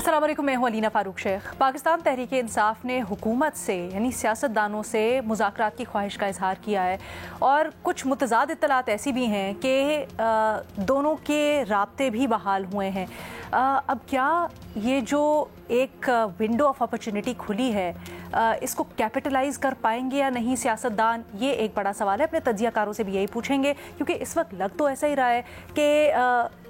अस्सलाम वालेकुम, मैं हूं अलीना फारूक शेख। पाकिस्तान तहरीक इंसाफ ने हुकूमत से यानी सियासतदानों से मुज़ाकरात की ख्वाहिश का इजहार किया है और कुछ मुतज़ाद इत्तलात ऐसी भी हैं कि दोनों के राब्ते भी बहाल हुए हैं। अब क्या ये जो एक विंडो ऑफ अपॉर्चुनिटी खुली है इसको कैपिटलाइज कर पाएंगे या नहीं सियासतदान, ये एक बड़ा सवाल है। अपने तज्जियाकारों से भी यही पूछेंगे क्योंकि इस वक्त लग तो ऐसा ही रहा है कि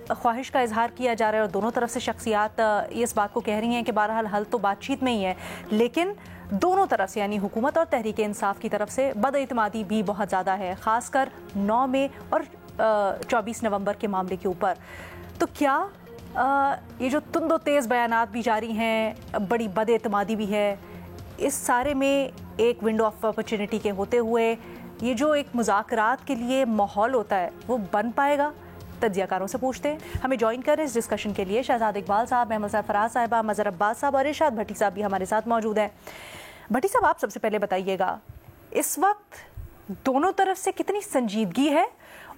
ख्वाहिश का इजहार किया जा रहा है और दोनों तरफ से शख्सियात इस बात को कह रही हैं कि बहरहाल हल तो बातचीत में ही है, लेकिन दोनों तरफ से यानी हुकूमत और तहरीक इंसाफ की तरफ से बदइतमादी भी बहुत ज़्यादा है, ख़ासकर 9 मई और 24 नवंबर के मामले के ऊपर। तो क्या ये जो तुंदो तेज़ बयानात भी जारी हैं, बड़ी बदइतमादी भी है, इस सारे में एक विंडो ऑफ अपॉर्चुनिटी के होते हुए ये जो एक मुज़ाकरात के लिए माहौल होता है वो बन पाएगा? तज्जियाकारों से पूछते हैं। हमें ज्वाइन कर इस डिस्कशन के लिए शहजाद इकबाल साहब, महमद सरफराज साहिबा, मज़हर अब्बास साहब और इरशाद भट्टी साहब भी हमारे साथ मौजूद हैं। भट्टी साहब, आप सबसे पहले बताइएगा, इस वक्त दोनों तरफ से कितनी संजीदगी है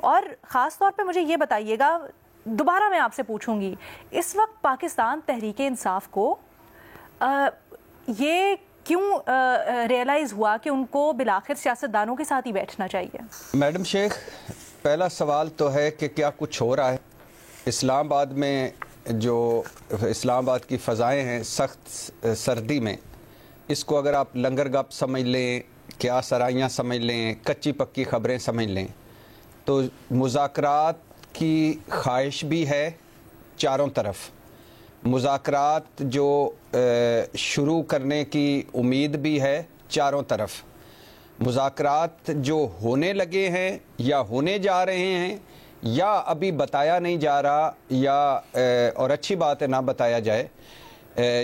और ख़ास तौर पे मुझे ये बताइएगा, दोबारा मैं आपसे पूछूंगी, इस वक्त पाकिस्तान तहरीक इंसाफ को ये क्यों रियलाइज़ हुआ कि उनको बिलाखिर सियासतदानों के साथ ही बैठना चाहिए? मैडम शेख, पहला सवाल तो है कि क्या कुछ हो रहा है इस्लामाबाद में? जो इस्लामाबाद की फ़ज़ाएँ हैं सख्त सर्दी में, इसको अगर आप लंगर गप समझ लें, क्या सराइयाँ समझ लें, कच्ची पक्की ख़बरें समझ लें, तो मुज़ाकरात की ख्वाहिश भी है चारों तरफ, मुज़ाकरात जो शुरू करने की उम्मीद भी है चारों तरफ, मुज़ाकरात जो होने लगे हैं या होने जा रहे हैं या अभी बताया नहीं जा रहा या और अच्छी बात है ना बताया जाए,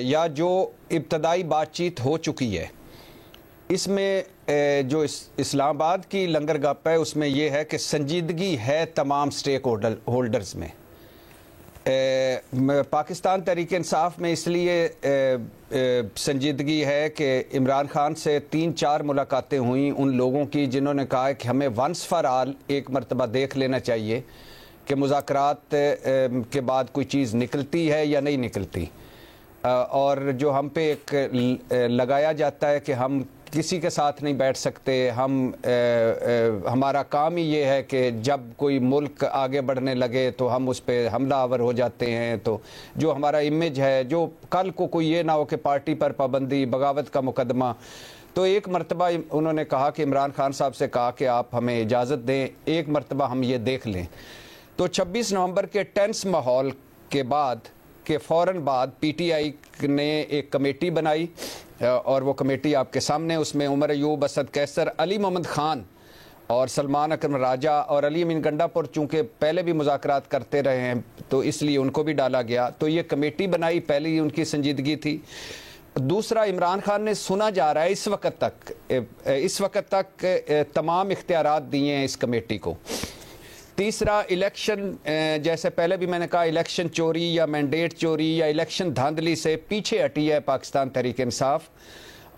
या जो इब्तदाई बातचीत हो चुकी है, इसमें जो इस्लामाबाद की लंगर गप है उसमें यह है कि संजीदगी है तमाम स्टेक होल्डर्स में। पाकिस्तान तहरीक इंसाफ में इसलिए संजीदगी है कि इमरान खान से 3-4 मुलाकातें हुई उन लोगों की जिन्होंने कहा है कि हमें वंस फॉर ऑल एक मरतबा देख लेना चाहिए कि मुज़ाकरात के बाद कोई चीज़ निकलती है या नहीं निकलती, और जो हम पे एक लगाया जाता है कि हम किसी के साथ नहीं बैठ सकते, हमारा काम ही ये है कि जब कोई मुल्क आगे बढ़ने लगे तो हम उस पर हमला आवर हो जाते हैं। तो जो हमारा इमेज है, जो कल को कोई ये ना हो कि पार्टी पर पाबंदी, बगावत का मुकदमा, तो एक मरतबा उन्होंने कहा कि इमरान खान साहब से कहा कि आप हमें इजाज़त दें, एक मरतबा हम ये देख लें। तो 26 नवंबर के टेंस माहौल के बाद के फ़ौरन बाद PTI ने एक कमेटी बनाई और वो कमेटी आपके सामने, उसमें उमर अयूब, असद कैसर, अली मोहम्मद ख़ान और सलमान अकरम राजा और अली अमीन गंडापुर चूँकि पहले भी मुज़ाकरात करते रहे हैं तो इसलिए उनको भी डाला गया। तो ये कमेटी बनाई, पहली उनकी संजीदगी थी। दूसरा, इमरान खान ने सुना जा रहा है इस वक्त तक तमाम इख्तियारात दिए हैं इस कमेटी को। तीसरा, इलेक्शन, जैसे पहले भी मैंने कहा, इलेक्शन चोरी या मैंडेट चोरी या इलेक्शन धांधली से पीछे हटी है पाकिस्तान तहरीक इंसाफ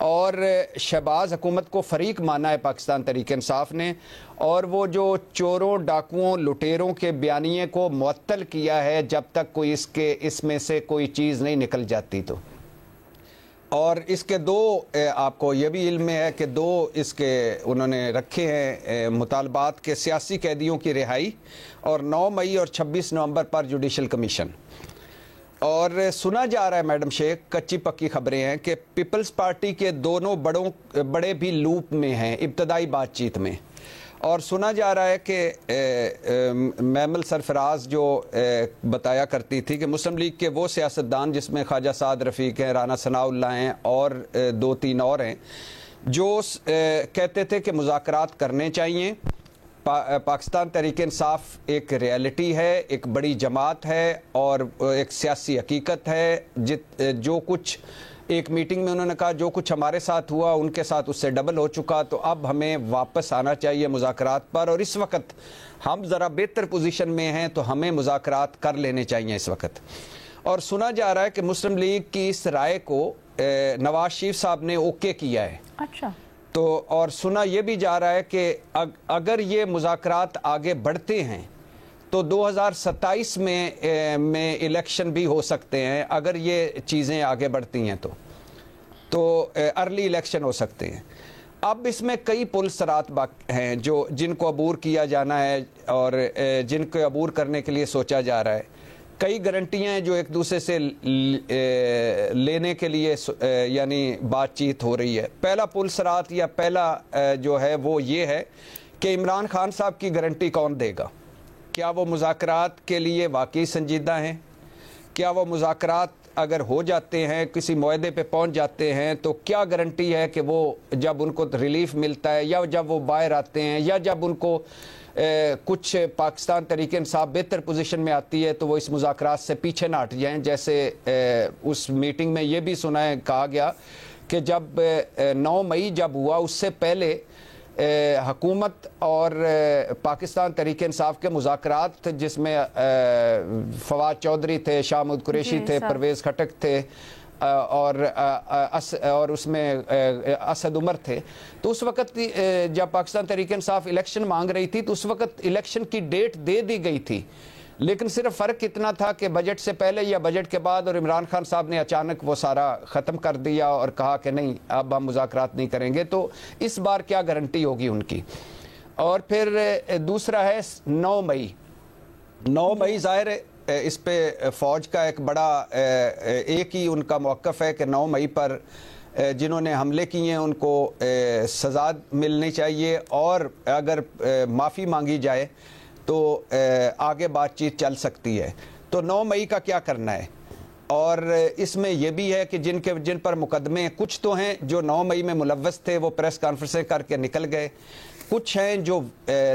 और शहबाज हुकूमत को फरीक माना है पाकिस्तान तहरीक इंसाफ ने, और वो जो चोरों, डाकुओं, लुटेरों के बयानिए को मुअत्तल किया है जब तक कोई इसमें से कोई चीज़ नहीं निकल जाती। तो और इसके दो आपको ये भी इल्म में है कि दो इसके उन्होंने रखे हैं मुतालबात के, सियासी कैदियों की रिहाई और 9 मई और 26 नवंबर पर जुडिशल कमीशन। और सुना जा रहा है मैडम शेख, कच्ची पक्की खबरें हैं कि पीपल्स पार्टी के दोनों बड़े भी लूप में हैं इब्तदाई बातचीत में, और सुना जा रहा है कि महमद सरफराज जो बताया करती थी कि मुस्लिम लीग के वो सियासतदान जिसमें ख्वाजा साद रफ़ीक हैं, राना सनाउल्लाह हैं और 2-3 और हैं, जो कहते थे कि मुज़ाकरात करने चाहिए। पाकिस्तान तहरीक इंसाफ एक रियलिटी है, एक बड़ी जमात है और एक सियासी हकीकत है। जो कुछ एक मीटिंग में उन्होंने कहा जो कुछ हमारे साथ हुआ उनके साथ उससे डबल हो चुका, तो अब हमें वापस आना चाहिए मुज़ाकरात पर, और इस वक्त हम ज़रा बेहतर पोजीशन में हैं तो हमें मुज़ाकरात कर लेने चाहिए इस वक्त। और सुना जा रहा है कि मुस्लिम लीग की इस राय को नवाज शरीफ साहब ने ओके किया है। अच्छा। तो और सुना ये भी जा रहा है कि अगर ये मुज़ाकरात आगे बढ़ते हैं तो 2027 में इलेक्शन भी हो सकते हैं अगर ये चीज़ें आगे बढ़ती हैं तो अर्ली इलेक्शन हो सकते हैं। अब इसमें कई पुलसरात हैं जिनको अबूर किया जाना है और जिनको अबूर करने के लिए सोचा जा रहा है। कई गारंटियां हैं जो एक दूसरे से लेने के लिए यानी बातचीत हो रही है। पहला पुलसरात या पहला जो है वो ये है कि इमरान खान साहब की गारंटी कौन देगा। क्या वो मुज़ाकरात के लिए वाकई संजीदा हैं? क्या वो मुज़ाकरात अगर हो जाते हैं, किसी मुआहदे पे पहुंच जाते हैं, तो क्या गारंटी है कि वो जब उनको रिलीफ मिलता है या जब वो बाहर आते हैं या जब उनको कुछ पाकिस्तान तहरीक इंसाफ बेहतर पोजीशन में आती है तो वो इस मुज़ाकरात से पीछे ना हट जाएं। जैसे उस मीटिंग में ये भी कहा गया कि जब 9 मई जब हुआ उससे पहले हुकूमत और पाकिस्तान तहरीक इंसाफ के मुज़ाकरात जिसमें फवाद चौधरी थे, शाह महमूद कुरैशी थे, परवेज़ खटक थे और उसमें असद उमर थे। तो उस वक़्त जब पाकिस्तान तहरीक इंसाफ इलेक्शन मांग रही थी तो उस वक़्त इलेक्शन की डेट दे दी गई थी, लेकिन सिर्फ फ़र्क इतना था कि बजट से पहले या बजट के बाद, और इमरान खान साहब ने अचानक वो सारा ख़त्म कर दिया और कहा कि नहीं अब हम मुज़ाकरात नहीं करेंगे। तो इस बार क्या गारंटी होगी उनकी। और फिर दूसरा है 9 मई। 9 मई ज़ाहिर है इस पे फ़ौज का एक बड़ा एक ही उनका मौक़िफ़ है कि 9 मई पर जिन्होंने हमले किए हैं उनको सज़ा मिलनी चाहिए और अगर माफ़ी मांगी जाए तो आगे बातचीत चल सकती है। तो 9 मई का क्या करना है। और इसमें यह भी है कि जिन पर मुकदमे कुछ तो हैं जो 9 मई में मुलव्वस थे वो प्रेस कॉन्फ्रेंसें करके निकल गए, कुछ हैं जो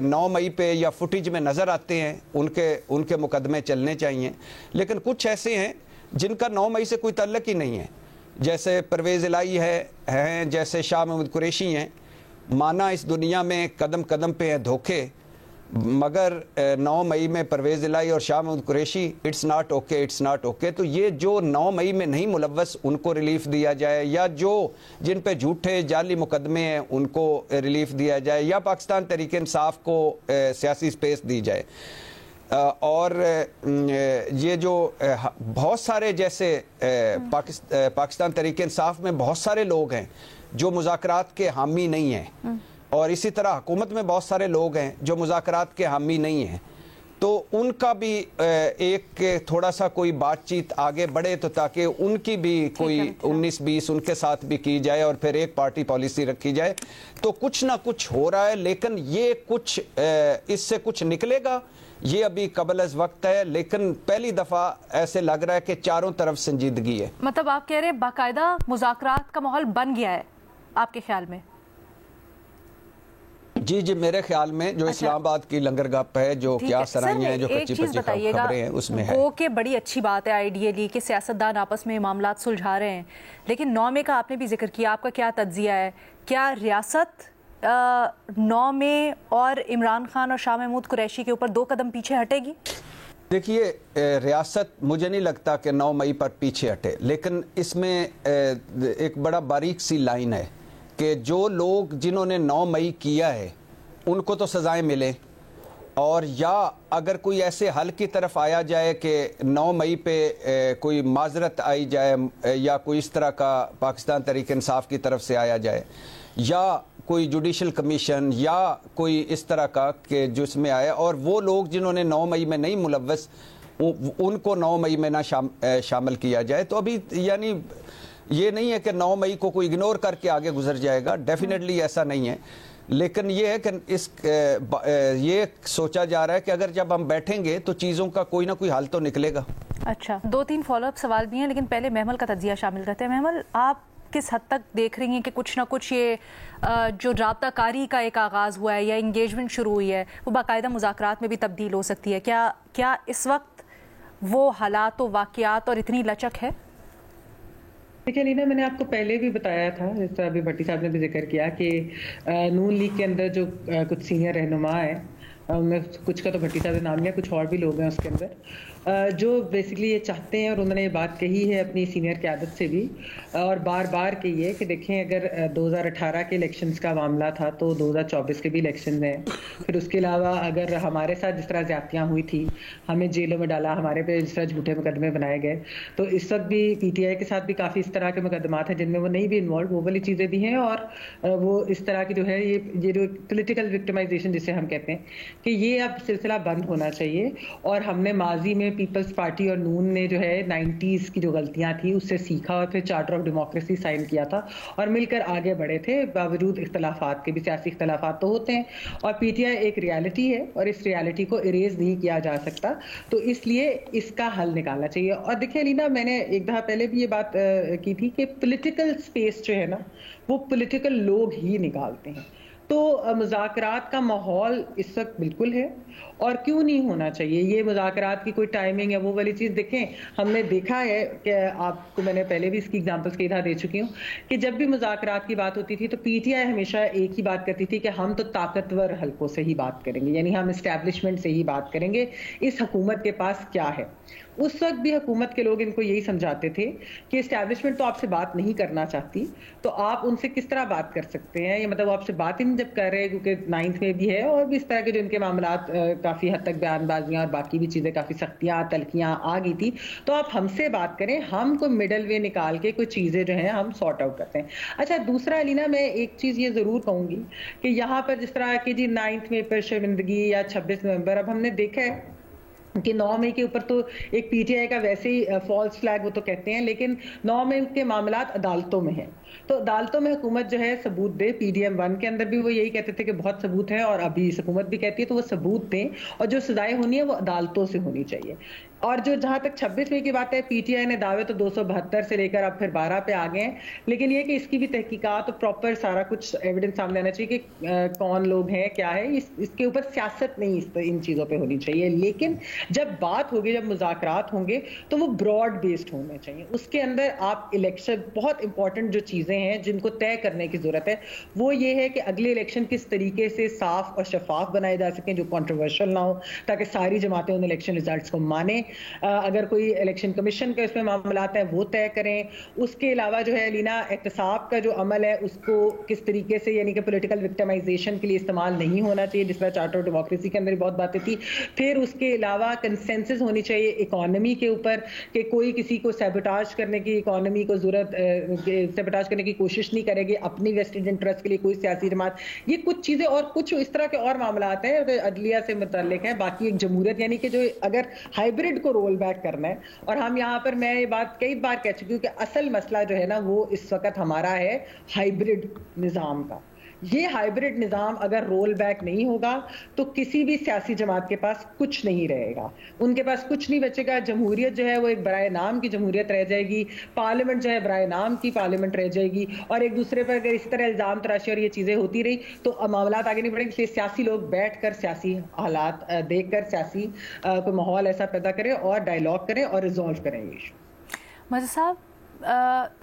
9 मई पे या फुटेज में नज़र आते हैं उनके मुकदमे चलने चाहिए, लेकिन कुछ ऐसे हैं जिनका 9 मई से कोई ताल्लुक ही नहीं है, जैसे परवेज़ इलाही हैं, जैसे शाह महमूद कुरैशी हैं। माना इस दुनिया में कदम कदम पे हैं धोखे, मगर 9 मई में परवेज़ इलाही और Shah Mahmood Qureshi it's not okay. तो ये जो 9 मई में नहीं मुलव्वस उनको रिलीफ दिया जाए, या जो जिन पे झूठे जाली मुकदमे हैं उनको रिलीफ दिया जाए, या पाकिस्तान तहरीक इंसाफ को सियासी स्पेस दी जाए। और ये जो बहुत सारे जैसे पाकिस्तान तहरीक इंसाफ में बहुत सारे लोग हैं जो मुज़ाकरात के हामी नहीं हैं, और इसी तरह हुकूमत में बहुत सारे लोग हैं जो मुज़ाकरात के हामी नहीं हैं। तो उनका भी एक थोड़ा सा कोई बातचीत आगे बढ़े तो ताकि उनकी भी कोई 19-20 उनके साथ भी की जाए और फिर एक पार्टी पॉलिसी रखी जाए। तो कुछ ना कुछ हो रहा है, लेकिन ये कुछ इससे कुछ निकलेगा ये अभी कबल अज़ वक्त है, लेकिन पहली दफ़ा ऐसे लग रहा है कि चारों तरफ संजीदगी है। मतलब आप कह रहे हैं बाकायदा मुज़ाकरात का माहौल बन गया है आपके ख्याल में? जी मेरे ख्याल में जो इस्लामाबाद की लंगर गप है, जो क्या सराइयां हैं, जो कच्ची पच्ची खबरें हैं, उसमें है। वो कि बड़ी अच्छी बात है आइडियली कि सियासतदान आपस में मामलात सुलझा रहे हैं, लेकिन 9 मई का आपने भी जिक्र किया, आपका क्या तज्जिया है? क्या रियासत 9 मई और इमरान खान और शाह महमूद कुरैशी के ऊपर 2 कदम पीछे हटेगी? देखिए रियासत मुझे नहीं लगता कि 9 मई पर पीछे हटे, लेकिन इसमें एक बड़ा बारीक सी लाइन है कि जो लोग जिन्होंने 9 मई किया है उनको तो सज़ाएं मिले, और या अगर कोई ऐसे हल की तरफ आया जाए कि 9 मई पे कोई माजरत आई जाए या कोई इस तरह का पाकिस्तान तहरीक इंसाफ की तरफ से आया जाए, या कोई जुडिशल कमीशन या कोई इस तरह का कि जिसमें आए, और वो लोग जिन्होंने 9 मई में नहीं मुलव्वस उनको 9 मई में ना शामिल किया जाए। तो अभी यानी ये नहीं है कि 9 मई को कोई इग्नोर करके आगे गुजर जाएगा, डेफिनेटली ऐसा नहीं है, लेकिन ये है कि ये सोचा जा रहा है कि अगर जब हम बैठेंगे तो चीज़ों का कोई ना कोई हल तो निकलेगा। अच्छा, 2-3 फॉलोअप सवाल भी हैं, लेकिन पहले महमल का तज्जिया शामिल करते हैं। महमल, आप किस हद तक देख रही हैं कि कुछ ना कुछ ये जो राब्ताकारी का एक आगाज़ हुआ है या इंगेजमेंट शुरू हुई है वो बाकायदा मुज़ाकरात में भी तब्दील हो सकती है? क्या इस वक्त वो हालात व वाक़ियात और इतनी लचक है? देखिए लीना, मैंने आपको पहले भी बताया था, जिस तरह अभी भट्टी साहब ने भी जिक्र किया कि नून लीग के अंदर जो कुछ सीनियर रहनुमा है, उनमें कुछ का तो भट्टी साहब ने नाम लिया, कुछ और भी लोग हैं उसके अंदर, जो बेसिकली ये चाहते हैं, और उन्होंने ये बात कही है अपनी सीनियर क़यादत से भी और बार बार कही है कि देखें, अगर 2018 के इलेक्शंस का मामला था तो 2024 के भी इलेक्शन हैं। फिर उसके अलावा अगर हमारे साथ जिस तरह ज्यादतियाँ हुई थी, हमें जेलों में डाला, हमारे पे जिस तरह झूठे मुकदमे बनाए गए, तो इस वक्त भी पीटीआई के साथ भी काफ़ी इस तरह के मुकदमात हैं जिनमें वो नहीं भी इन्वॉल्व, वो वाली चीज़ें भी हैं। और वो इस तरह की जो है ये जो पोलिटिकल विक्टिमाइजेशन जिसे हम कहते हैं कि ये अब सिलसिला बंद होना चाहिए। और हमने माजी में पीपल्स पार्टी और नून ने जो है 90s की जो गलतियां थी उससे सीखा और फिर चार्टर ऑफ डेमोक्रेसी साइन किया था और मिलकर आगे बढ़े थे, बावजूद इख्तलाफात के भी। सियासी इख्तलाफात तो होते हैं और पीटीआई एक रियलिटी है और इस रियलिटी को इरेज नहीं किया जा सकता, तो इसलिए इसका हल निकालना चाहिए। और देखिए अलीना, मैंने एक दफा पहले भी ये बात की थी कि पॉलिटिकल स्पेस जो है ना, वो पॉलिटिकल लोग ही निकालते हैं। तो मुज़ाकरात का माहौल इस वक्त बिल्कुल है और क्यों नहीं होना चाहिए। ये मुज़ाकरात की कोई टाइमिंग है वो वाली चीज़ देखें, हमने देखा है कि आपको मैंने पहले भी इसकी एग्जांपल्स कई दे चुकी हूँ कि जब भी मुज़ाकरात की बात होती थी तो पीटीआई हमेशा एक ही बात करती थी कि हम तो ताकतवर हलकों से ही बात करेंगे, यानी हम इस्टेब्लिशमेंट से ही बात करेंगे, इस हुकूमत के पास क्या है। उस वक्त भी हुकूमत के लोग इनको यही समझाते थे कि इस्टेब्लिशमेंट तो आपसे बात नहीं करना चाहती, तो आप उनसे किस तरह बात कर सकते हैं। ये मतलब आपसे बात ही नहीं जब कर रहे, क्योंकि 9th में भी है और भी इस तरह के जो इनके मामलात काफ़ी हद तक बयानबाजियाँ और बाकी भी चीज़ें, काफ़ी सख्तियाँ तलखियाँ आ गई थी, तो आप हमसे बात करें, हम कोई मिडल वे निकाल के कोई चीज़ें जो हैं हम सॉर्ट आउट करते हैं। अच्छा, दूसरा अलीना, मैं एक चीज़ ये ज़रूर कहूँगी कि यहाँ पर जिस तरह की जी 9th में पर शर्मिंदगी या 26 नवंबर, अब हमने देखा है कि 9 मई के ऊपर तो एक पीटीआई का वैसे ही फॉल्स फ्लैग वो तो कहते हैं, लेकिन 9 मई के मामलात अदालतों में हैं, तो अदालतों में हुकूमत जो है सबूत दे। पीडीएम 1 के अंदर भी वो यही कहते थे कि बहुत सबूत है और अभी हुकूमत भी कहती है तो वो सबूत दें और जो सजाएं होनी है वो अदालतों से होनी चाहिए। और जो जहां तक 26 मई की बात है, पीटीआई ने दावे तो 272 से लेकर अब फिर 12 पे आ गए हैं, लेकिन ये कि इसकी भी तहकीकात और प्रॉपर सारा कुछ एविडेंस सामने आना चाहिए कि कौन लोग हैं, क्या है। इसके ऊपर सियासत नहीं इन चीज़ों पे होनी चाहिए। लेकिन जब बात होगी, जब मुज़ाकरात होंगे तो वो ब्रॉड बेस्ड होने चाहिए। उसके अंदर आप इलेक्शन, बहुत इंपॉर्टेंट जो चीज़ें हैं जिनको तय करने की ज़रूरत है वो ये है कि अगले इलेक्शन किस तरीके से साफ और शफाफ बनाए जा सकें, जो कॉन्ट्रोवर्शियल ना हो, ताकि सारी जमातें उन इलेक्शन रिजल्ट्स को माने। अगर कोई इलेक्शन कमीशन का इसमें मामलात हैं वो तय करें। उसके अलावा जो है लीना, एहतसाब का जो अमल है उसको किस तरीके से, यानी कि पॉलिटिकल विक्टिमाइजेशन के लिए इस्तेमाल नहीं होना चाहिए, जिस तरह चार्टर ऑफ डेमोक्रेसी के अंदर बहुत बातें थी। फिर उसके अलावा कंसेंसस होनी चाहिए इकोनॉमी के ऊपर कि कोई किसी को सैबोटाज करने की, इकोनॉमी को सैबोटाज करने की कोशिश नहीं करेगी अपनी वेस्टेड इंटरेस्ट के लिए कोई सियासी जमात। ये कुछ चीज़ें और कुछ इस तरह के और मामलात हैं अदलिया से मुतल्लिक हैं। बाकी एक जमहूरियत, यानी कि जो अगर हाइब्रिड को रोल बैक करना है, और हम यहाँ पर, मैं ये बात कई बार कह चुकी हूँ कि असल मसला जो है ना वो इस वक्त हमारा है हाइब्रिड निज़ाम का। ये हाइब्रिड निज़ाम अगर रोल बैक नहीं होगा तो किसी भी सियासी जमात के पास कुछ नहीं रहेगा, उनके पास कुछ नहीं बचेगा। जमहूरियत जो है वो एक बराए नाम की जमहूरियत रह जाएगी, पार्लियामेंट जो है बराए नाम की पार्लियामेंट रह जाएगी, और एक दूसरे पर अगर इस तरह इल्ज़ाम तराशी और ये चीज़ें होती रही तो मामलात आगे नहीं बढ़ेंगे। इसलिए सियासी लोग बैठ कर सियासी हालात देख कर सियासी कोई माहौल ऐसा पैदा करें और डायलॉग करें और रिजॉल्व करें ये इशू। मज़हर साहब,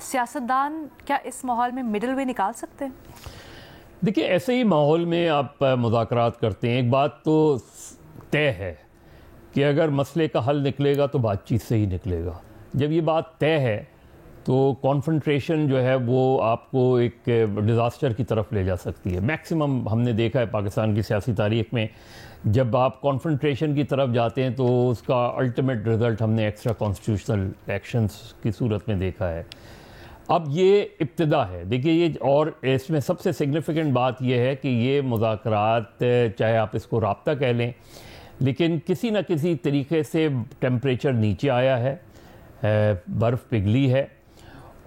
सियासतदान क्या इस माहौल में मिडल वे निकाल सकते हैं? देखिए, ऐसे ही माहौल में आप मुज़ाकरात करते हैं, एक बात तो तय है कि अगर मसले का हल निकलेगा तो बातचीत से ही निकलेगा। जब ये बात तय है तो कॉन्फ्रंट्रेशन जो है वो आपको एक डिज़ास्टर की तरफ ले जा सकती है। मैक्सिमम हमने देखा है पाकिस्तान की सियासी तारीख़ में, जब आप कॉन्फ्रंट्रेशन की तरफ जाते हैं तो उसका अल्टीमेट रिज़ल्ट हमने एक्स्ट्रा कॉन्स्टिट्यूशनल एक्शंस की सूरत में देखा है। अब ये इब्तिदा है। देखिए, ये और इसमें सबसे सिग्निफिकेंट बात यह है कि ये मुज़ाकरात, चाहे आप इसको राब्ता कह लें, लेकिन किसी न किसी तरीके से टेम्परेचर नीचे आया है, बर्फ़ पिघली है,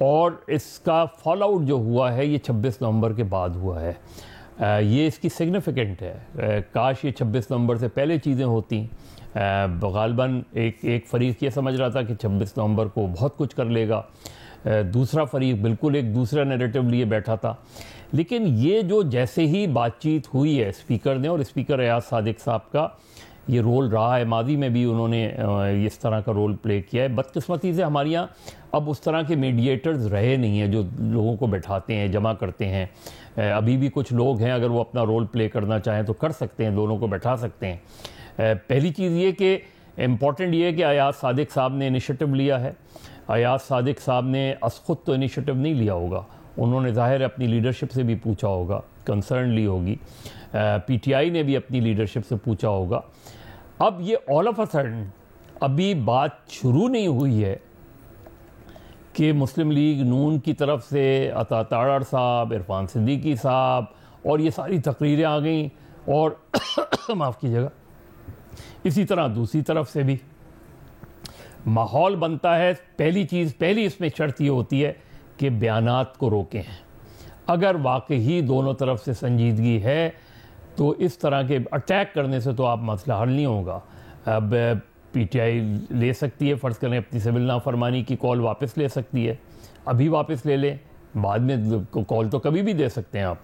और इसका फॉल आउट जो हुआ है ये 26 नवंबर के बाद हुआ है। ये इसकी सिग्निफिकेंट है। काश ये 26 नवंबर से पहले चीज़ें होती। गालिबन एक फ़रीक़ ये समझ रहा था कि 26 नवंबर को बहुत कुछ कर लेगा, दूसरा फरीक बिल्कुल एक दूसरा नैरेटिव लिए बैठा था। लेकिन ये जो जैसे ही बातचीत हुई है स्पीकर ने, और स्पीकर अयाज सादिक साहब का ये रोल रहा है, माजी में भी उन्होंने इस तरह का रोल प्ले किया है। बदकिस्मती से हमारे यहाँ अब उस तरह के मीडिएटर्स रहे नहीं हैं जो लोगों को बैठाते हैं, जमा करते हैं। अभी भी कुछ लोग हैं, अगर वो अपना रोल प्ले करना चाहें तो कर सकते हैं, दोनों को बैठा सकते हैं। पहली चीज़ ये कि इम्पॉर्टेंट ये है कि अयाज सादिक साहब ने इनिशिएटिव लिया है। अयाज सादिक साहब ने खुद तो इनिशिएटिव नहीं लिया होगा, उन्होंने ज़ाहिर अपनी लीडरशिप से भी पूछा होगा, कंसर्न ली होगी, पीटीआई ने भी अपनी लीडरशिप से पूछा होगा। अब ये ऑल ऑफ अ सडन अभी बात शुरू नहीं हुई है कि मुस्लिम लीग नून की तरफ से अता ताड़र साहब, इरफान सिद्दीकी साहब और ये सारी तकरीरें आ गई, और माफ़ कीजिएगा इसी तरह दूसरी तरफ से भी माहौल बनता है। पहली इसमें शर्त ये होती है कि बयानात को रोकें हैं। अगर वाकई दोनों तरफ से संजीदगी है तो इस तरह के अटैक करने से तो आप मसला हल नहीं होगा। अब पीटीआई ले सकती है, फ़र्ज़ करें अपनी सिविल नाफरमानी की कॉल वापस ले सकती है, अभी वापस ले लें, बाद में कॉल तो कभी भी दे सकते हैं, आप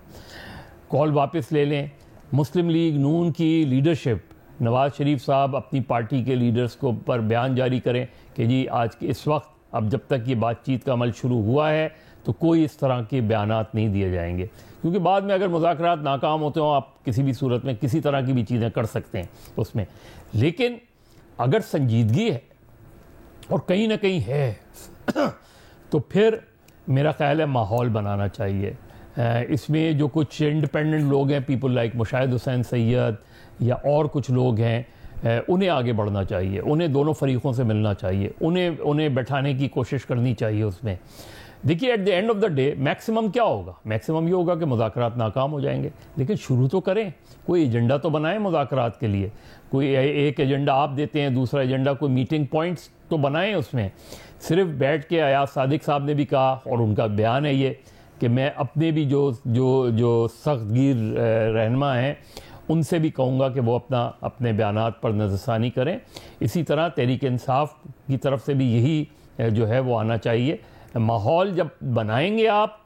कॉल वापस ले लें। मुस्लिम लीग नून की लीडरशिप, नवाज़ शरीफ साहब अपनी पार्टी के लीडर्स को पर बयान जारी करें कि जी आज के इस वक्त, अब जब तक ये बातचीत का अमल शुरू हुआ है तो कोई इस तरह के बयानात नहीं दिए जाएंगे, क्योंकि बाद में अगर मुज़ाकरात नाकाम होते हो आप किसी भी सूरत में किसी तरह की भी चीज़ें कर सकते हैं उसमें। लेकिन अगर संजीदगी है और कहीं ना कहीं है तो फिर मेरा ख्याल है माहौल बनाना चाहिए। इसमें जो कुछ इंडिपेंडेंट लोग हैं, पीपल लाइक मुशाहिद हुसैन सैयद या और कुछ लोग हैं, उन्हें आगे बढ़ना चाहिए, उन्हें दोनों फरीक़ों से मिलना चाहिए, उन्हें बैठाने की कोशिश करनी चाहिए उसमें। देखिए at the end of the day maximum क्या होगा, मैक्सिमम ये होगा कि मुज़ाकरात नाकाम हो जाएंगे, लेकिन शुरू तो करें, कोई एजेंडा तो बनाएं मुज़ाकरात के लिए। कोई एक एजेंडा आप देते हैं, दूसरा एजेंडा कोई मीटिंग पॉइंट्स तो बनाएं उसमें। सिर्फ बैठ के अयाज सादिक साहब ने भी कहा और उनका बयान है ये कि मैं अपने भी जो सख्तगीर रहनुमा हैं उनसे भी कहूँगा कि वो अपने बयानात पर नज़रसानी करें। इसी तरह तहरीक इंसाफ की तरफ से भी यही जो है वो आना चाहिए। माहौल जब बनाएंगे आप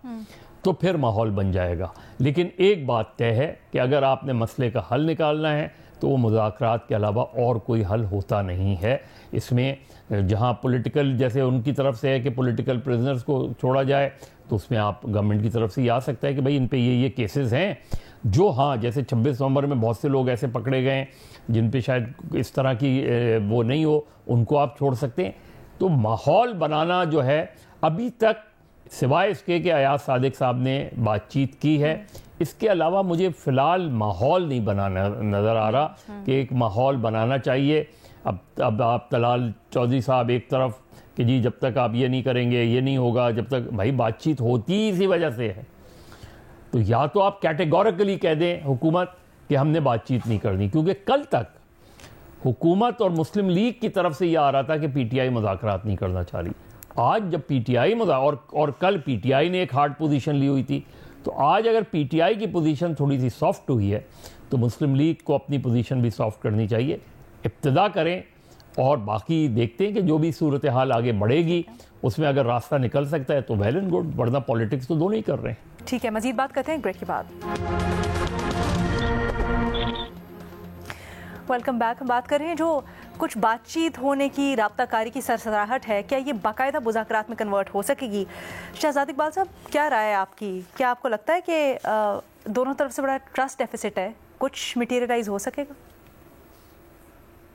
तो फिर माहौल बन जाएगा। लेकिन एक बात तय है कि अगर आपने मसले का हल निकालना है तो वो मुज़ाकरात के अलावा और कोई हल होता नहीं है। इसमें जहाँ पॉलिटिकल, जैसे उनकी तरफ से है कि पॉलिटिकल प्रिजनर्स को छोड़ा जाए, तो उसमें आप गवर्नमेंट की तरफ से ये आ सकता है कि भाई इन पे ये केसेस हैं जो, हाँ जैसे 26 नवंबर में बहुत से लोग ऐसे पकड़े गए जिन पे शायद इस तरह की वो नहीं हो, उनको आप छोड़ सकते हैं। तो माहौल बनाना जो है, अभी तक सिवाय इसके कि अयाज सादिक साहब ने बातचीत की है, इसके अलावा मुझे फ़िलहाल माहौल नहीं बनाना नज़र आ रहा कि एक माहौल बनाना चाहिए। अब आप तलाल चौधरी साहब एक तरफ कि जी जब तक आप ये नहीं करेंगे ये नहीं होगा, जब तक भाई बातचीत होती ही इसी वजह से है। तो या तो आप कैटेगोरिकली कह दें हुकूमत कि हमने बातचीत नहीं करनी, क्योंकि कल तक हुकूमत और मुस्लिम लीग की तरफ से ये आ रहा था कि पीटीआई मुज़ाकरात नहीं करना चाह रही। आज जब पीटीआई और कल पीटीआई ने एक हार्ड पोजीशन ली हुई थी, तो आज अगर पीटीआई की पोजीशन थोड़ी सी सॉफ्ट हुई है तो मुस्लिम लीग को अपनी पोजीशन भी सॉफ्ट करनी चाहिए। इब्तिदा करें और बाकी देखते हैं कि जो भी सूरत हाल आगे बढ़ेगी उसमें अगर रास्ता निकल सकता है तो वेल एंड गुड, वरना पॉलिटिक्स तो दोनों ही कर रहे हैं। ठीक है, मजीद बात करते हैं ब्रेक के बाद। Welcome back. हम बात कर रहे हैं जो कुछ बातचीत होने की, राब्ताकारी की सरसराहट है, क्या ये बाकायदा मुज़ाकरात में कन्वर्ट हो सकेगी? शहजाद इकबाल साहब, क्या राय है आपकी? क्या आपको लगता है कि दोनों तरफ से बड़ा ट्रस्ट डेफिसिट है, कुछ मटीरियलाइज हो सकेगा?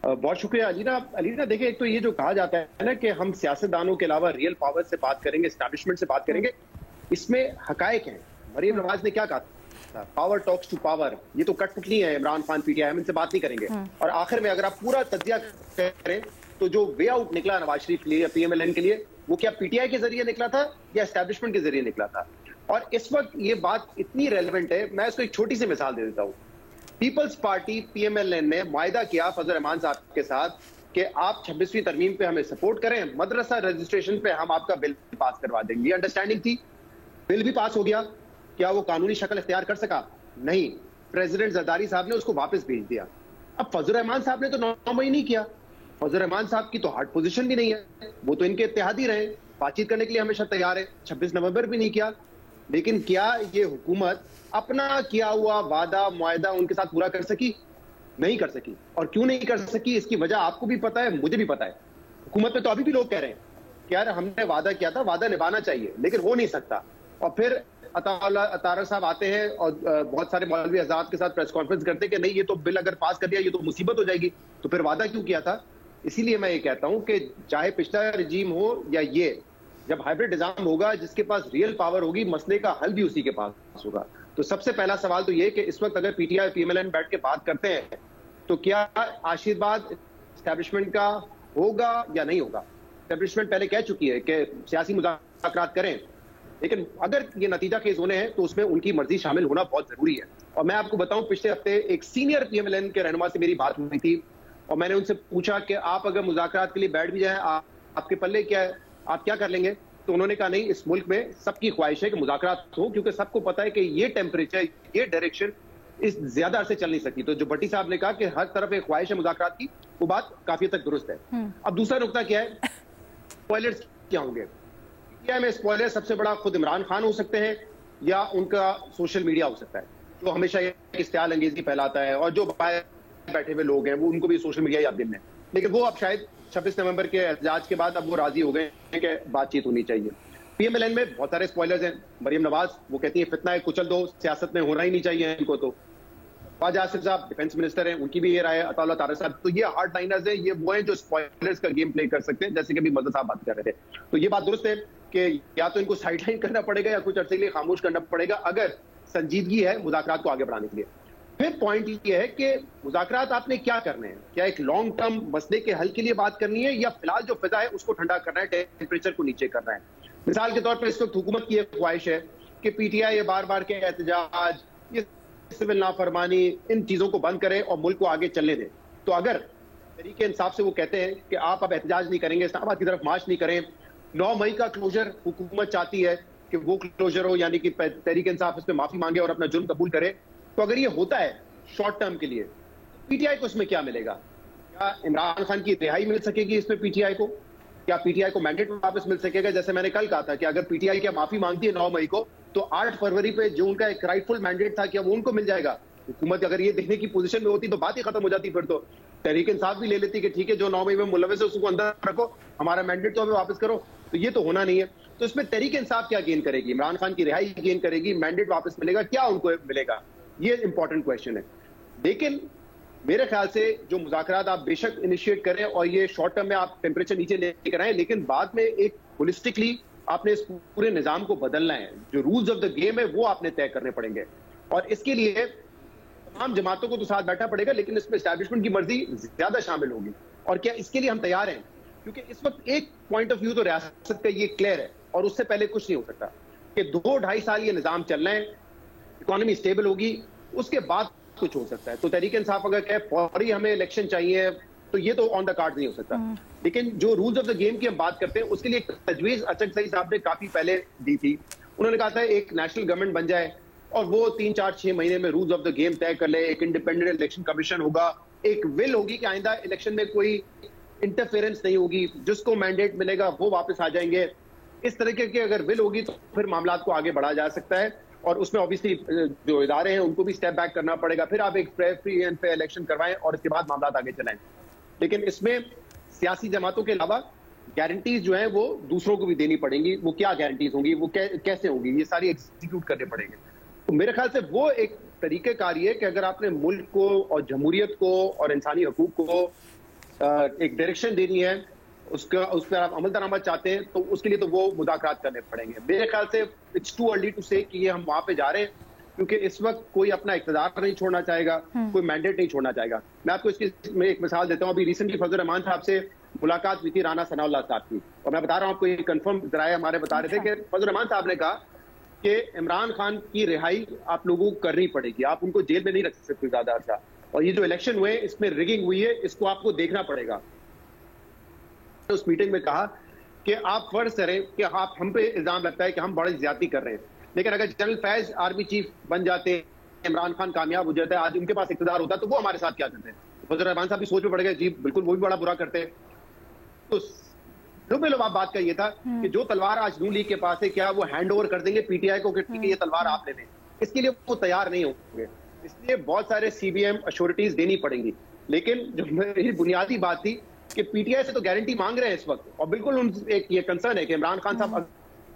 बहुत शुक्रिया अलीना। देखिए, एक तो ये जो कहा जाता है ना कि हम सियासतदानों के अलावा रियल पावर से बात करेंगे, एस्टैब्लिशमेंट से बात करेंगे, इसमें हकायक हैं। मरीम नवाज ने क्या कहा था, पावर टॉक्स टू पावर। ये तो कठपुतली है इमरान खान, पीटीआई, हम इनसे बात नहीं करेंगे। और आखिर में अगर आप पूरा तज्जिया करें तो जो वे आउट निकला नवाज शरीफ के लिए या पीएमएलएन के लिए, वो क्या पीटीआई के जरिए निकला था या एस्टैब्लिशमेंट के जरिए निकला था? और इस वक्त ये बात इतनी रेलिवेंट है, मैं इसको एक छोटी सी मिसाल दे देता हूँ। पीपल्स पार्टी पीएमएलएन ने वायदा किया फजल रहमान साहब के साथ कि आप 26वीं तरमीम पे हमें सपोर्ट करें, मदरसा रजिस्ट्रेशन पे हम आपका बिल पास करवा देंगे। ये अंडरस्टैंडिंग थी, बिल भी पास हो गया। क्या वो कानूनी शक्ल इख्तियार कर सका? नहीं। प्रेसिडेंट जरदारी साहब ने उसको वापस भेज दिया। अब फजल रहमान साहब ने तो 9 मई नहीं किया। फजल रहमान साहब की तो हार्ड पोजीशन भी नहीं है, वो तो इनके इत्तेहादी रहे, बातचीत करने के लिए हमेशा तैयार है। 26 नवंबर भी नहीं किया। लेकिन क्या ये हुकूमत अपना किया हुआ वादा मुआहदा उनके साथ पूरा कर सकी? नहीं कर सकी। और क्यों नहीं कर सकी, इसकी वजह आपको भी पता है, मुझे भी पता है। हुकूमत में तो अभी भी लोग कह रहे हैं कि यार हमने वादा किया था, वादा निभाना चाहिए, लेकिन हो नहीं सकता। और फिर अतारा साहब आते हैं और बहुत सारे मौलवी हज़रात के साथ प्रेस कॉन्फ्रेंस करते हैं कि नहीं, ये तो बिल अगर पास कर दिया ये तो मुसीबत हो जाएगी। तो फिर वादा क्यों किया था? इसीलिए मैं ये कहता हूं कि चाहे पिछला रिजीम हो या ये, जब हाइब्रिड निजाम होगा जिसके पास रियल पावर होगी, मसले का हल भी उसी के पास होगा। तो सबसे पहला सवाल तो ये कि इस वक्त अगर पीटीआई पीएमएलएन बैठ के बात करते हैं तो क्या आशीर्वाद एस्टैब्लिशमेंट का होगा या नहीं होगा। एस्टैब्लिशमेंट पहले कह चुकी है कि सियासी मुज़ाकरात करें, लेकिन अगर ये नतीजा केस होने हैं तो उसमें उनकी मर्जी शामिल होना बहुत जरूरी है। और मैं आपको बताऊं, पिछले हफ्ते एक सीनियर पीएमएलएन के रहनुमा से मेरी बात हुई थी और मैंने उनसे पूछा कि आप अगर मुज़ाकरात के लिए बैठ भी जाएं, आपके पल्ले क्या है, आप क्या कर लेंगे। तो उन्होंने कहा नहीं, इस मुल्क में सबकी ख्वाहिश है कि मुज़ाकरात हो, क्योंकि सबको पता है कि ये टेम्परेचर, ये डायरेक्शन इस ज्यादा अरसे चल नहीं सकती। तो जो भट्टी साहब ने कहा कि हर तरफ एक ख्वाहिश है मुज़ाकरात की, वो बात काफी हद तक दुरुस्त है। अब दूसरा नुकता क्या है, स्पॉयलर्स क्या होंगे। पीटीआई में स्पॉयलर सबसे बड़ा खुद इमरान खान हो सकते हैं या उनका सोशल मीडिया हो सकता है, जो हमेशा इश्तियाल अंगेजी फैलाता है, और जो बाहर बैठे हुए लोग हैं वो उनको भी सोशल मीडिया याद दिन है। लेकिन वो अब शायद 26 नवंबर के एहतजाज के बाद अब वो राजी हो गए हैं कि बातचीत होनी चाहिए। पीएमएलएन में बहुत सारे स्पॉयलर्स हैं। मरियम नवाज वो कहती है फितना है, कुचल दो, सियासत में होना ही नहीं चाहिए इनको। तो ख्वाजा आसिफ साहब डिफेंस मिनिस्टर हैं, उनकी भी ये राय है। अताउल्लाह तारिक साहब, तो ये हार्ड लाइनर्स हैं, ये वो हैं जो स्पॉयलर्स का गेम प्ले कर सकते हैं, जैसे कि अभी मदद साहब बात कर रहे थे। तो ये बात दुरुस्त है कि या तो इनको साइडलाइन करना पड़ेगा या कुछ अर्से के लिए खामोश करना पड़ेगा अगर संजीदगी है मुज़ाकरात को आगे बढ़ाने के लिए। फिर पॉइंट ये है कि मुज़ाकरात आपने क्या करने हैं, क्या एक लॉन्ग टर्म मसले के हल के लिए बात करनी है या फिलहाल जो फिजा है उसको ठंडा करना है, टेम्परेचर को नीचे करना है। मिसाल के तौर पर इस वक्त हुकूमत की एक ख्वाहिश है कि पीटीआई ये बार बार के एहतजाज, ये सिविल नाफरमानी, इन चीजों को बंद करे और मुल्क को आगे चलने दे। तो अगर तरीके इंसाफ से वो कहते हैं कि आप अब एहतजाज नहीं करेंगे, इस्लामाबाद की तरफ मार्च नहीं करें, 9 मई का क्लोजर हुकूमत चाहती है कि वो क्लोजर हो, यानी कि तहरीक इंसाफ इस पर माफी मांगे और अपना जुर्म कबूल करे। तो अगर ये होता है शॉर्ट टर्म के लिए, पीटीआई को इसमें क्या मिलेगा? क्या इमरान खान की रिहाई मिल सकेगी इसमें पीटीआई को? क्या पीटीआई को मैंडेट वापस मिल सकेगा? जैसे मैंने कल कहा था कि अगर पीटीआई क्या माफी मांगती है 9 मई को, तो 8 फरवरी पे जो उनका एक राइटफुल मैंडेट था, क्या वो उनको मिल जाएगा? हुकूमत अगर ये देखने की पोजीशन में होती तो बात ही खत्म हो जाती। फिर तो तहरीक इंसाफ भी ले लेती कि ठीक है, जो 9 मई में मुलविस है उसको अंदर रखो, हमारा मैंडेट तो हमें वापस करो। तो ये तो होना नहीं है। तो इसमें तहरीक इंसाफ क्या गेन करेगी? इमरान खान की रिहाई गेन करेगी, मैंडेट वापस मिलेगा, क्या उनको मिलेगा? ये इंपॉर्टेंट क्वेश्चन है। लेकिन मेरे ख्याल से जो मुज़ाकरात आप बेशक इनिशिएट करें और ये शॉर्ट टर्म में आप टेम्परेचर नीचे लेकर आए, लेकिन बाद में एक होलिस्टिकली आपने इस पूरे निजाम को बदलना है। जो रूल्स ऑफ द गेम है वो आपने तय करने पड़ेंगे, और इसके लिए तमाम जमातों को तो साथ बैठना पड़ेगा, लेकिन इसमें एस्टैब्लिशमेंट की मर्जी ज्यादा शामिल होगी। और क्या इसके लिए हम तैयार हैं? क्योंकि इस वक्त एक पॉइंट ऑफ व्यू तो रियासत का ये क्लियर है और उससे पहले कुछ नहीं हो सकता कि 2-2.5 साल ये निजाम चलना है, इकोनॉमी स्टेबल होगी, उसके बाद कुछ हो सकता है। तो तहरीक इंसाफ अगर कहे फौरी हमें इलेक्शन चाहिए, तो ये तो ऑन द कार्ड नहीं हो सकता। लेकिन जो रूल्स ऑफ द गेम की हम बात करते हैं, उसके लिए तजवीज अचक सही साहब ने काफी पहले दी थी। उन्होंने कहा था एक नेशनल गवर्नमेंट बन जाए और वो 3-4-6 महीने में रूल्स ऑफ द गेम तय कर ले, एक इंडिपेंडेंट इलेक्शन कमीशन होगा, एक विल होगी कि आइंदा इलेक्शन में कोई इंटरफेरेंस नहीं होगी, जिसको मैंडेट मिलेगा वो वापस आ जाएंगे। इस तरीके की अगर विल होगी तो फिर मामला को आगे बढ़ाया जा सकता है, और उसमें ऑब्वियसली जो इदारे हैं उनको भी स्टेप बैक करना पड़ेगा। फिर आप एक फ्री एंड फेयर इलेक्शन करवाएं और इसके बाद मामला आगे चलाएं। लेकिन इसमें सियासी जमातों के अलावा गारंटीज जो हैं वो दूसरों को भी देनी पड़ेंगी। वो क्या गारंटीज होंगी, वो कैसे होंगी, ये सारी एग्जीक्यूट करने पड़ेंगे। तो मेरे ख्याल से वो एक तरीकेकार ये कि अगर आपने मुल्क को और जमहूरियत को और इंसानी हकूक को एक डायरेक्शन देनी है, उस पर आप अमल दरामद चाहते हैं, तो उसके लिए तो वो मुज़ाकरात करने पड़ेंगे। मेरे ख्याल से इट्स टू अर्ली टू से कि ये हम वहां पे जा रहे हैं, क्योंकि इस वक्त कोई अपना इक़्तिदार नहीं छोड़ना चाहेगा, कोई मैंडेट नहीं छोड़ना चाहेगा। मैं आपको इसकी में एक मिसाल देता हूँ। अभी रिसेंटली फजल रहमान साहब से मुलाकात हुई थी राना सनाउल्लाह साहब की, और मैं बता रहा हूँ आपको, ये कंफर्म जराए हमारे बता रहे थे कि फजल रहमान साहब ने कहा कि इमरान खान की रिहाई आप लोगों को करनी पड़ेगी, आप उनको जेल में नहीं रख सकते ज्यादा अर्सा, और ये जो इलेक्शन हुए इसमें रिगिंग हुई है, इसको आपको देखना पड़ेगा। उस मीटिंग में कहा कि आप फर्ज करें कि आप हम पे इल्जाम लगता है कि हम बड़ी ज्यादती कर रहे हैं, लेकिन अगर जनरल फैज आर्मी चीफ बन जाते, इमरान खान कामयाब हो जाता है, आज उनके पास इख्तियार होता, तो वो हमारे साथ क्या करते हैं? फजल रहमान साहब भी सोच में पड़ गए, जी बिल्कुल वो भी बड़ा बुरा करते हैं। तो आप बात का ये था कि जो तलवार आज नून लीग के पास है, क्या वो हैंड ओवर कर देंगे पीटीआई को कि ठीक है ये तलवार आप ले लें? इसके लिए वो तैयार नहीं होंगे। इसलिए बहुत सारे सीबीएम अश्योरिटीज देनी पड़ेंगी। लेकिन जो मेरी बुनियादी बात थी कि पीटीआई से तो गारंटी मांग रहे हैं इस वक्त, और बिल्कुल एक ये कंसर्न है कि इमरान खान साहब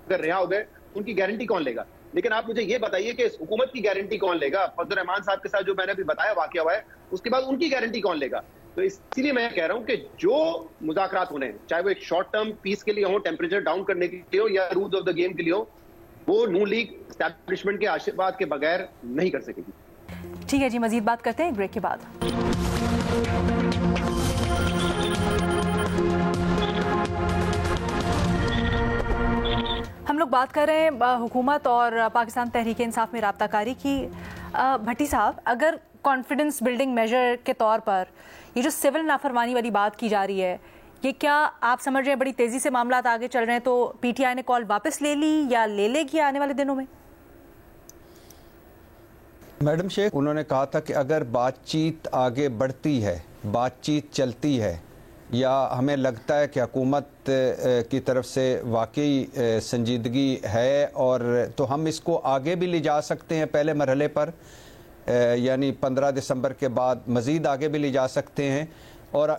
अगर रिहा हो गए उनकी गारंटी कौन लेगा? लेकिन आप मुझे ये बताइए कि इस हुकूमत की गारंटी कौन लेगा? फजल रहमान साहब के साथ जो मैंने अभी बताया वाकया हुआ है, उसके बाद उनकी गारंटी कौन लेगा? तो इसीलिए मैं कह रहा हूं कि जो मुज़ाकरात होने हैं, चाहे वो एक शॉर्ट टर्म पीस के लिए हो, टेम्परेचर डाउन करने के लिए हो, या रूल्स ऑफ द गेम के लिए हो, वो नून लीग एस्टैब्लिशमेंट के आशीर्वाद के बगैर नहीं कर सकेगी। ठीक है जी, मजीद बात करते हैं एक ब्रेक के बाद। हम लोग बात कर रहे हैं हुकूमत और पाकिस्तान तहरीक इंसाफ में राब्ताकारी की। भट्टी साहब, अगर कॉन्फिडेंस बिल्डिंग मेजर के तौर पर ये जो सिविल नाफरमानी वाली बात की जा रही है, ये क्या आप समझ रहे हैं बड़ी तेजी से मामला आगे चल रहे हैं, तो पीटीआई ने कॉल वापस ले ली या ले लेगी आने वाले दिनों में? मैडम शेख, उन्होंने कहा था कि अगर बातचीत आगे बढ़ती है, बातचीत चलती है, या हमें लगता है कि हुकूमत की तरफ से वाकई संजीदगी है और तो हम इसको आगे भी ले जा सकते हैं पहले मरहले पर, यानी 15 दिसंबर के बाद मज़ीद आगे भी ले जा सकते हैं, और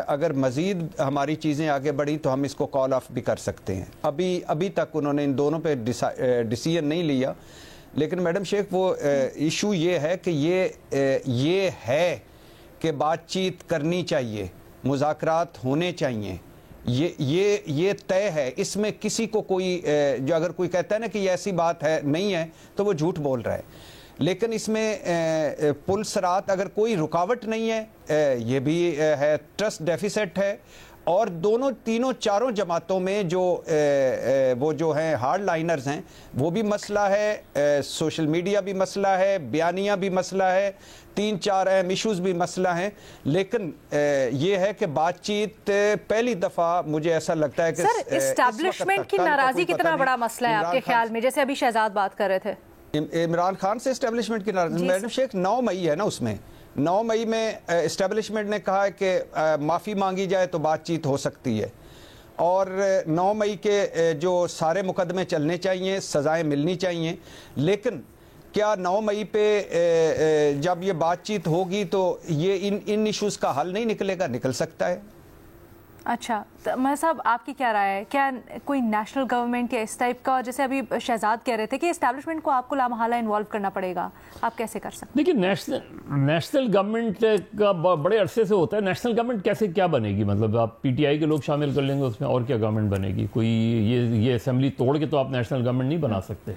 अगर मज़ीद हमारी चीज़ें आगे बढ़ी तो हम इसको कॉल ऑफ भी कर सकते हैं। अभी तक उन्होंने इन दोनों पे डिसीजन नहीं लिया। लेकिन मैडम शेख, वो इशू ये है कि ये है कि बातचीत करनी चाहिए, मुज़ाकरात होने चाहिए, ये तय है। इसमें किसी को कोई जो अगर कोई कहता है ना कि ये ऐसी बात है नहीं है, तो वो झूठ बोल रहा है। लेकिन इसमें पुल सरात अगर कोई रुकावट नहीं है, ये भी है, ट्रस्ट डेफिसिट है, और तीनों चारों जमातों में वो जो हैं हार्ड लाइनर्स हैं, वो भी मसला है, सोशल मीडिया भी मसला है, बयानिया भी मसला है, 3-4 अहम इशूज़ भी मसला हैं। लेकिन ये है कि बातचीत पहली दफ़ा मुझे ऐसा लगता है कि सर, एस्टैब्लिशमेंट की नाराज़गी कितना बड़ा मसला है आपके ख्याल में? जैसे अभी शहजाद बात कर रहे थे इमरान खान से एस्टैब्लिशमेंट की नाराज़गी। मैडम शेख, 9 मई है ना, उसमें 9 मई में एस्टैब्लिशमेंट ने कहा है कि माफ़ी मांगी जाए तो बातचीत हो सकती है, और 9 मई के जो सारे मुकदमे चलने चाहिए, सज़ाएं मिलनी चाहिए। लेकिन क्या 9 मई पे जब ये बातचीत होगी तो ये इन इश्यूज़ का हल नहीं निकलेगा? निकल सकता है। अच्छा, तो मैं साहब, आपकी क्या राय है? क्या कोई नेशनल गवर्नमेंट या इस टाइप का, जैसे अभी शहजाद कह रहे थे कि एस्टैब्लिशमेंट को आपको लामहला इन्वॉल्व करना पड़ेगा, आप कैसे कर सकते? देखिए, नेशनल गवर्नमेंट का बड़े अरसे से होता है। नेशनल गवर्नमेंट कैसे क्या बनेगी? मतलब आप पीटीआई के लोग शामिल कर लेंगे उसमें, और क्या गवर्नमेंट बनेगी? कोई ये असेंबली तोड़ के तो आप नेशनल गवर्नमेंट नहीं बना सकते।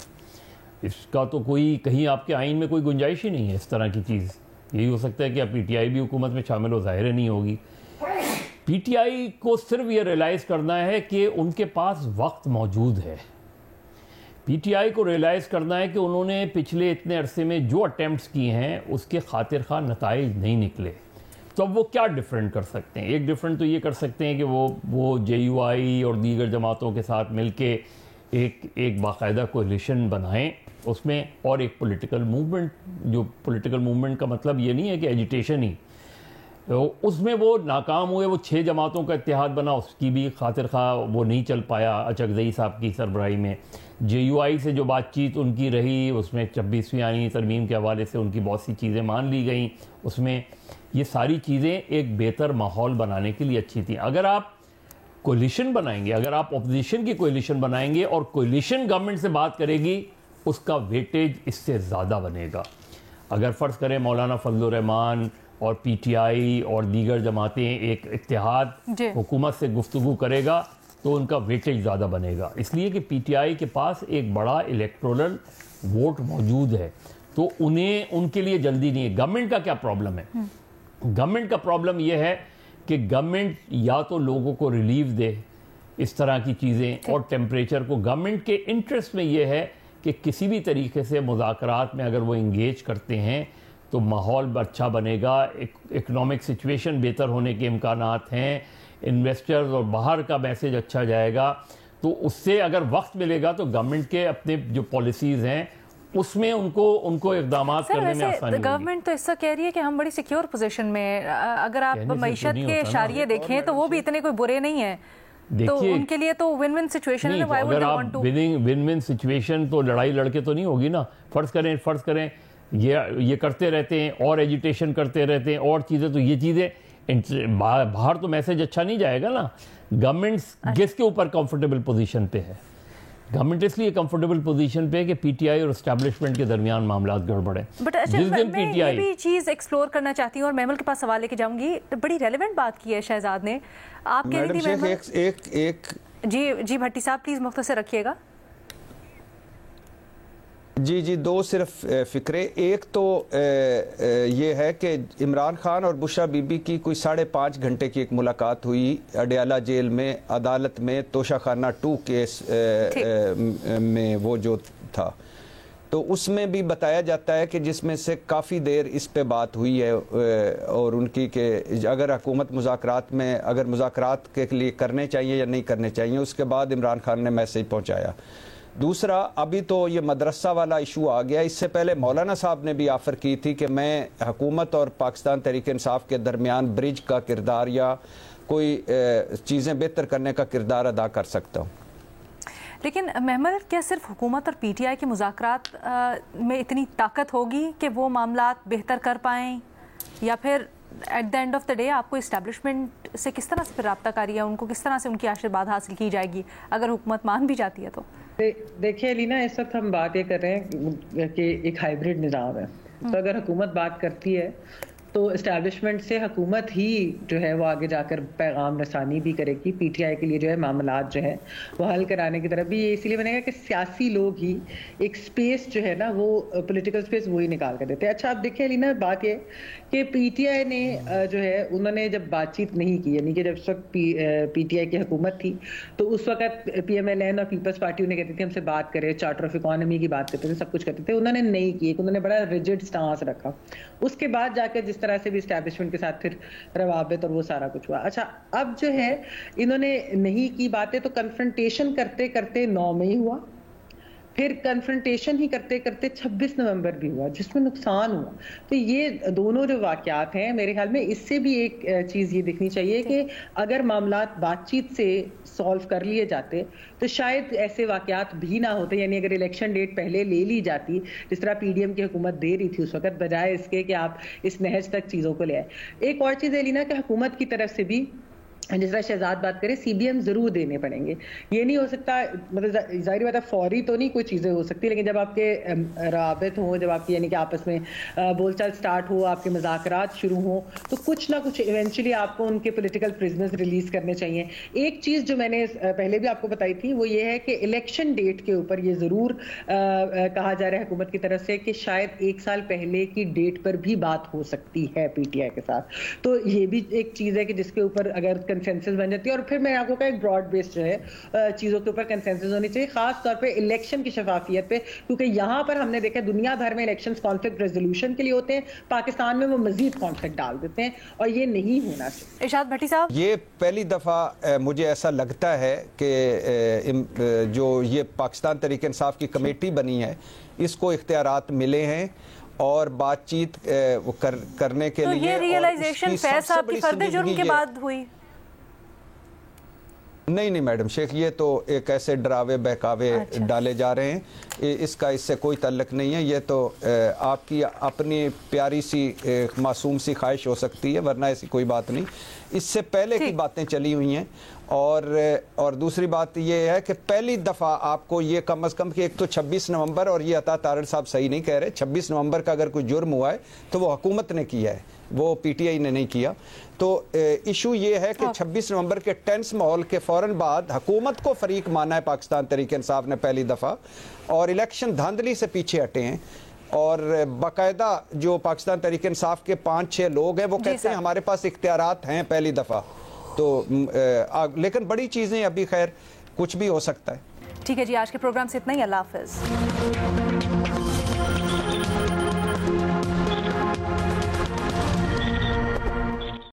इसका तो कोई कहीं आपके आइन में कोई गुंजाइश ही नहीं है इस तरह की चीज़। यही हो सकता है कि आप पीटीआई भी हुकूमत में शामिल हो, ज़ाहिर नहीं होगी। पीटीआई को सिर्फ ये रियलाइज़ करना है कि उनके पास वक्त मौजूद है। पीटीआई को रियलाइज़ करना है कि उन्होंने पिछले इतने अरसे में जो अटेम्प्ट्स किए हैं उसके खातिर खा नताइज नहीं निकले, तो अब वो क्या डिफरेंट कर सकते हैं? एक डिफरेंट तो ये कर सकते हैं कि वो JUI और दीगर जमातों के साथ मिलके एक बाकायदा कोलिशन बनाएं उसमें, और एक पॉलिटिकल मूवमेंट, जो पॉलिटिकल मूवमेंट का मतलब ये नहीं है कि एजिटेशन ही, तो उसमें वो नाकाम हुए। वो 6 जमातों का इत्तेहाद बना, उसकी भी खातिर खा वो नहीं चल पाया अचकज़ई साहब की सरबराही में। JUI से जो बातचीत उनकी रही, उसमें 26वीं आईनी तरमीम के हवाले से उनकी बहुत सी चीज़ें मान ली गई। उसमें ये सारी चीज़ें एक बेहतर माहौल बनाने के लिए अच्छी थी। अगर आप कोलिशन बनाएंगे, अगर आप अपोजिशन की कोलिशन बनाएंगे और कोलिशन गवर्नमेंट से बात करेगी, उसका वेटेज इससे ज़्यादा बनेगा। अगर फ़र्ज़ करें मौलाना फजलुर रहमान और पीटीआई और दीगर जमातें एक इत्तेहाद हुकूमत से गुफ्तगू करेगा तो उनका वेटेज ज़्यादा बनेगा, इसलिए कि पीटीआई के पास एक बड़ा इलेक्टोरल वोट मौजूद है, तो उनके लिए जल्दी नहीं है। गवर्नमेंट का क्या प्रॉब्लम है? गवर्नमेंट का प्रॉब्लम यह है कि गवर्नमेंट या तो लोगों को रिलीफ दे इस तरह की चीज़ें, और टेम्परेचर को, गवर्नमेंट के इंटरेस्ट में यह है कि किसी भी तरीके से मुज़ाकरात में अगर वो इंगेज करते हैं तो माहौल अच्छा बनेगा, इकनॉमिक सिचुएशन बेहतर होने के इम्कानात हैं, इन्वेस्टर्स और बाहर का मैसेज अच्छा जाएगा। तो उससे अगर वक्त मिलेगा तो गवर्नमेंट के अपने जो पॉलिसीज़ हैं उसमें उनको इकदाम करने में आसानी। गवर्नमेंट तो ऐसा कह रही है कि हम बड़ी सिक्योर पोजीशन में, अगर आप मईशत के इशारे देखें तो वो भी इतने कोई बुरे नहीं है, तो उनके लिए तो विन विन सिचुएशन है। अगर आप विन विन सिचुएशन, तो लड़ाई लड़के तो नहीं होगी ना। फ़र्ज़ करें ये करते रहते हैं और एजिटेशन करते रहते हैं और चीज़ें, तो ये चीज़ें बाहर तो मैसेज अच्छा नहीं जाएगा ना। गवर्नमेंट किसके ऊपर कंफर्टेबल पोजीशन पे है? गवर्नमेंट इसलिए कंफर्टेबल पोजीशन पे कि पीटीआई और एस्टैब्लिशमेंट के दरमियान मामला गड़बड़ है। बट अच्छा, मैं ये भी चीज़ एक्सप्लोर करना चाहती हूँ और महमल के पास सवाल लेके जाऊंगी। बड़ी रेलेवेंट बात की है शहजाद ने। आप कह रही थी महमल। जी भट्टी साहब प्लीज़ मुख्तसर रखिएगा। जी दो सिर्फ फिक्रे। एक तो ये है कि इमरान खान और बुशरा बीबी की कोई 5.5 घंटे की एक मुलाकात हुई अडयाला जेल में, अदालत में, तोशाखाना 2 केस में वो जो था, तो उसमें भी बताया जाता है कि जिसमें से काफ़ी देर इस पे बात हुई है और उनकी कि अगर हुकूमत मुज़ाकरात में अगर मुज़ाकरात के लिए करने चाहिए या नहीं करने चाहिए, उसके बाद इमरान खान ने मैसेज पहुँचाया। दूसरा, अभी तो ये मदरसा वाला इशू आ गया, इससे पहले मौलाना साहब ने भी ऑफ़र की थी कि मैं हुकूमत और पाकिस्तान तहरीक इंसाफ के दरमियान ब्रिज का किरदार या कोई चीज़ें बेहतर करने का किरदार अदा कर सकता हूँ। लेकिन महमल, क्या सिर्फ हुकूमत और पीटीआई के मुज़ाकरात में इतनी ताकत होगी कि वो मामलात बेहतर कर पाएँ, या फिर at the end of the day आपको इस्टेब्लिशमेंट से किस तरह से फिर रब्ता है, उनको किस तरह से उनकी आशीर्वाद हासिल की जाएगी अगर हुकूमत मान भी जाती है तो? देखिए लीना, इस वक्त हम बात ये कर रहे हैं कि एक हाइब्रिड निज़ाम है। तो अगर हुकूमत बात करती है तो इस्टेब्लिशमेंट से हुकूमत ही जो है वो आगे जाकर पैगाम रसानी भी करेगी, पीटीआई के लिए जो है मामलात जो है वो हल कराने की तरफ भी ये इसलिए बनेगा कि सियासी लोग ही एक स्पेस जो है ना वो पॉलिटिकल स्पेस वो ही निकाल कर देते हैं। अच्छा, आप देखिए लीना, बात ये कि पीटीआई ने जो है उन्होंने जब बातचीत नहीं की, यानी कि जब उस वक्त पीटीआई की हुकूमत थी तो उस वक्त पीएमएलएन और पीपल्स पार्टी उन्हें कहती थी हमसे बात करें, चार्टर ऑफ इकोनॉमी की बात करते थे, सब कुछ करते थे, उन्होंने नहीं की। उन्होंने बड़ा रिजिड स्टांस रखा। उसके बाद जाकर जिस तरह से भी एस्टैब्लिशमेंट के साथ फिर रवाबित और वो सारा कुछ हुआ। अच्छा, अब जो है इन्होंने नहीं की बातें, तो कन्फ्रंटेशन करते करते 9 मई हुआ, फिर कन्फ्रंटेशन ही करते करते 26 नवंबर भी हुआ जिसमें नुकसान हुआ। तो ये दोनों जो वाकयात हैं, मेरे ख्याल में इससे भी एक चीज़ ये दिखनी चाहिए कि अगर मामलात बातचीत से सॉल्व कर लिए जाते तो शायद ऐसे वाकयात भी ना होते। यानी अगर इलेक्शन डेट पहले ले ली जाती, जिस तरह पीडीएम की हुकूमत दे रही थी उस वक्त, बजाय इसके कि आप इस नहज तक चीज़ों को ले आए। एक और चीज़ है लीना कि हुकूमत की तरफ से भी जिस तरह शहजाद बात करें, सीबीएम जरूर देने पड़ेंगे। ये नहीं हो सकता, मतलब जाहिर बात है फौरी तो नहीं कोई चीज़ें हो सकती, लेकिन जब आपके राबित हो, जब आपकी यानी कि आपस में बोलचाल स्टार्ट हो, आपके मुज़ाकरात शुरू हो, तो कुछ ना कुछ इवेंचुअली आपको उनके पॉलिटिकल प्रिजनर्स रिलीज करने चाहिए। एक चीज़ जो मैंने पहले भी आपको बताई थी वो ये है कि इलेक्शन डेट के ऊपर ये ज़रूर कहा जा रहा है हुकूमत की तरफ से कि शायद 1 साल पहले की डेट पर भी बात हो सकती है पीटीआई के साथ। तो ये भी एक चीज़ है कि जिसके ऊपर अगर कंसेंसस बन जाती है, और फिर मैं आपको कहा एक ब्रॉड बेस्ड जो है चीज़ों के ऊपर कंसेंसस होनी चाहिए, खास तौर पे इलेक्शन की शफाफियत पे, क्योंकि यहाँ पर हमने देखा दुनिया भर में इलेक्शंस कॉन्फ्लिक्ट रेजोल्यूशन के लिए होते हैं, पाकिस्तान में वो मजीद कॉन्फ्लिक्ट डाल देते हैं और ये नहीं होना चाहिए। इरशाद भट्टी साहब, ये पहली दफ़ा मुझे ऐसा लगता है कि जो ये पाकिस्तान तहरीक इंसाफ की कमेटी बनी है इसको इख्तियारात मिले हैं और बातचीत करने के लिए। ये रियलाइजेशन फैज साहब की फर्द जुर्म के बाद हुई? नहीं मैडम शेख, ये तो एक ऐसे डरावे बहकावे डाले जा रहे हैं, इसका इससे कोई ताल्लुक नहीं है। ये तो आपकी अपनी प्यारी सी मासूम सी ख्वाहिश हो सकती है, वरना ऐसी कोई बात नहीं। इससे पहले की बातें चली हुई हैं। और दूसरी बात ये है कि पहली दफ़ा आपको ये कम अज़ कम कि एक तो 26 नवंबर, और ये अता तारड़ साहब सही नहीं कह रहे, 26 नवंबर का अगर कोई जुर्म हुआ है तो वो हुकूमत ने किया है, वो पीटीआई ने नहीं किया। तो इशू ये है कि 26 नवंबर के टेंस माहौल के फ़ौरन बाद हुकूमत को फरीक माना है पाकिस्तान तहरीक इंसाफ ने पहली दफ़ा, और इलेक्शन धांधली से पीछे हटे हैं। और बाकायदा जो पाकिस्तान तहरीक इंसाफ के 5-6 लोग हैं वो कहते हैं हमारे पास इख्तियारात हैं पहली दफ़ा। तो लेकिन बड़ी चीज़ें अभी खैर कुछ भी हो सकता है। ठीक है जी, आज के प्रोग्राम से इतना ही। अल्लाह हाफ़िज़।